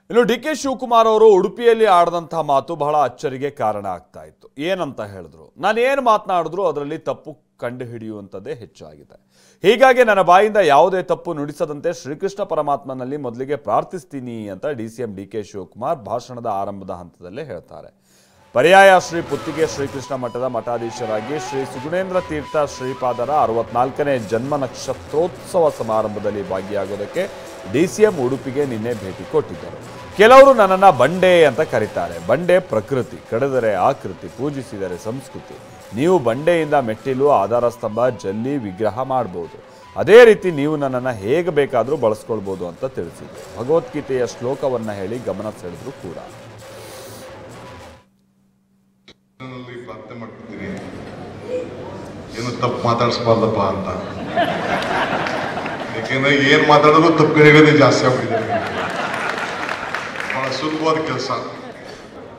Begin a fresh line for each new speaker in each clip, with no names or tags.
ಇನ್ನು ಡಿ.ಕೆ. ಶಿವಕುಮಾರ್ ಅವರು ಉಡುಪಿಯಲ್ಲಿ ಆಡಿದಂತಹ ಮಾತು ಬಹಳ ಅಚ್ಚರಿಗೆ ಕಾರಣ ಆಗ್ತಾ ಇತ್ತು. ಏನಂತ ಹೇಳಿದ್ರು, ನಾನು ಏನು ಮಾತನಾಡಿದ್ರು ಅದರಲ್ಲಿ ತಪ್ಪು ಕಂಡು ಹಿಡಿಯುವಂಥದ್ದೇ ಹೆಚ್ಚಾಗಿದೆ. ಹೀಗಾಗಿ ನನ್ನ ಬಾಯಿಂದ ಯಾವುದೇ ತಪ್ಪು ನುಡಿಸದಂತೆ ಶ್ರೀಕೃಷ್ಣ ಪರಮಾತ್ಮನಲ್ಲಿ ಮೊದಲಿಗೆ ಪ್ರಾರ್ಥಿಸ್ತೀನಿ ಅಂತ ಡಿ.ಕೆ. ಶಿವಕುಮಾರ್ ಭಾಷಣದ ಆರಂಭದ ಹಂತದಲ್ಲೇ ಹೇಳ್ತಾರೆ. ಪರ್ಯಾಯ ಶ್ರೀ ಪುತ್ತಿಗೆ ಶ್ರೀಕೃಷ್ಣ ಮಠದ ಮಠಾಧೀಶರಾಗಿ ಶ್ರೀ ಸುಗುಣೇಂದ್ರ ತೀರ್ಥ ಶ್ರೀಪಾದರ 64ನೇ ಜನ್ಮ ನಕ್ಷತ್ರೋತ್ಸವ ಸಮಾರಂಭದಲ್ಲಿ ಭಾಗಿಯಾಗೋದಕ್ಕೆ ಡಿ.ಸಿ.ಎಂ ಉಡುಪಿಗೆ ನಿನ್ನೆ ಭೇಟಿ ಕೊಟ್ಟಿದ್ದರು. ಕೆಲವರು ನನ್ನನ್ನು ಬಂಡೆ ಅಂತ ಕರೀತಾರೆ. ಬಂಡೆ ಪ್ರಕೃತಿ, ಕಡಿದರೆ ಆಕೃತಿ, ಪೂಜಿಸಿದರೆ ಸಂಸ್ಕೃತಿ. ನೀವು ಬಂಡೆಯಿಂದ ಮೆಟ್ಟಿಲು, ಆಧಾರ ಸ್ತಂಭ, ಜಲ್ಲಿ, ವಿಗ್ರಹ ಮಾಡಬಹುದು. ಅದೇ ರೀತಿ ನೀವು ನನ್ನನ್ನು ಹೇಗೆ ಬೇಕಾದರೂ ಬಳಸ್ಕೊಳ್ಬೋದು ಅಂತ ತಿಳಿಸಿದ್ರು. ಭಗವದ್ಗೀತೆಯ ಶ್ಲೋಕವನ್ನ ಹೇಳಿ ಗಮನ ಸೆಳೆದ್ರು ಕೂಡ.
ಪ್ರಾರ್ಥನೆ ಮಾಡ್ತಿದ್ದೀನಿ, ಏನು ತಪ್ಪು ಮಾತಾಡಿಸ್ಬಾರ್ದಪ್ಪ ಅಂತ. ಯಾಕೆಂದ್ರೆ ಏನ್ ಮಾತಾಡೋದು ತಪ್ಪು ಹೇಳೋದೇ ಜಾಸ್ತಿ ಆಗ್ಬಿಟ್ಟಿದೆ. ಬಹಳ ಸುಲಭವಾದ ಕೆಲಸ.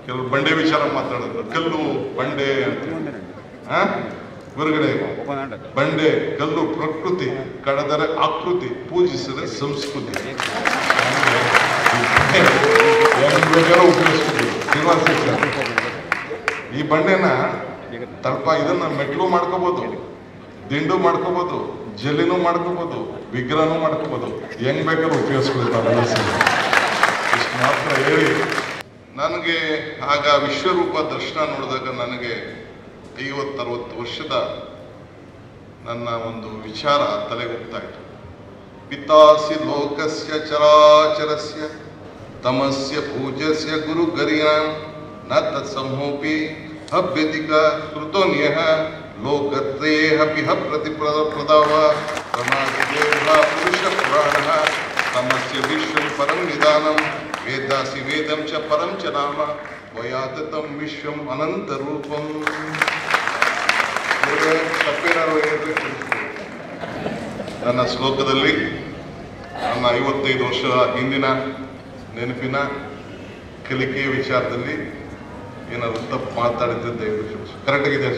ಕೆಲವರು ಬಂಡೆ ವಿಚಾರ ಮಾತಾಡಿದ್ರು, ಕಲ್ಲು ಬಂಡೆ ಅಂತ. ಹೊರಗಡೆ ಬಂಡೆ, ಕಲ್ಲು ಪ್ರಕೃತಿ, ಕಡದರೆ ಆಕೃತಿ, ಪೂಜಿಸಿದರೆ ಸಂಸ್ಕೃತಿ. ಈ ಬಂಡೆನ ತಲ್ಪ ಇದನ್ನ ಮೆಟ್ಲು ಮಾಡ್ಕೋಬಹುದು, ದಿಂಡು ಮಾಡ್ಕೋಬಹುದು, ಜಲ್ಲಿನೂ ಮಾಡ್ಕೋಬಹುದು, ವಿಗ್ರಹನೂ ಮಾಡ್ಕೋಬಹುದು, ಹೆಂಗ್ ಬೇಕಾದ್ರೂ ಉಪಯೋಗಿಸ್ಕೊಳ್ತಾರೆ. ಇಷ್ಟು ಮಾತ್ರ ಹೇಳಿ, ನನಗೆ ಆಗ ವಿಶ್ವರೂಪ ದರ್ಶನ ನೋಡಿದಾಗ ನನಗೆ 50-60 ವರ್ಷದ ನನ್ನ ಒಂದು ವಿಚಾರ ತಲೆಗೆ ಹೋಗ್ತಾ ಇತ್ತು. ಪಿತಾಸಿ ಲೋಕಸ್ಯ ಚರಾಚರಸ್ಯ ತಮಸ್ಯ ಪೂಜಸ್ಯ ಗುರು ಗರಿಯ ನ ತತ್ಸಮೋಪಿ ಹವ್ಯತಿಕ ಕೃತೋನ್ಯಃ ಲೋಕತ್ರಯೇಹಪಿಹ ಪ್ರತಿಪ್ರದವ ಸಮಾಜದೇವ ಪುರುಷ ಪುರಾಣಃ ತಮಸ್ಯ ವಿಶ್ವಂ ಪರಂ ನಿಧಾನಂ ವೇದಾಸಿ ವೇದಂ ಚ ಪರಂ ಚ ನಾಮ ವಯಾತತಂ ವಿಶ್ವಂ ಅನಂತ ರೂಪಂ. ತಪ್ಪೇನಾರು ನನ್ನ ಶ್ಲೋಕದಲ್ಲಿ ನನ್ನ 55 ವರ್ಷದ ಹಿಂದಿನ ನೆನಪಿನ ಕಲಿಕೆಯ ವಿಚಾರದಲ್ಲಿ ಏನಾದ್ರು ತಪ್ಪು ಮಾತಾಡಿದ್ದೆ ಕರೆಕ್ಟ್ ಆಗಿದೆ.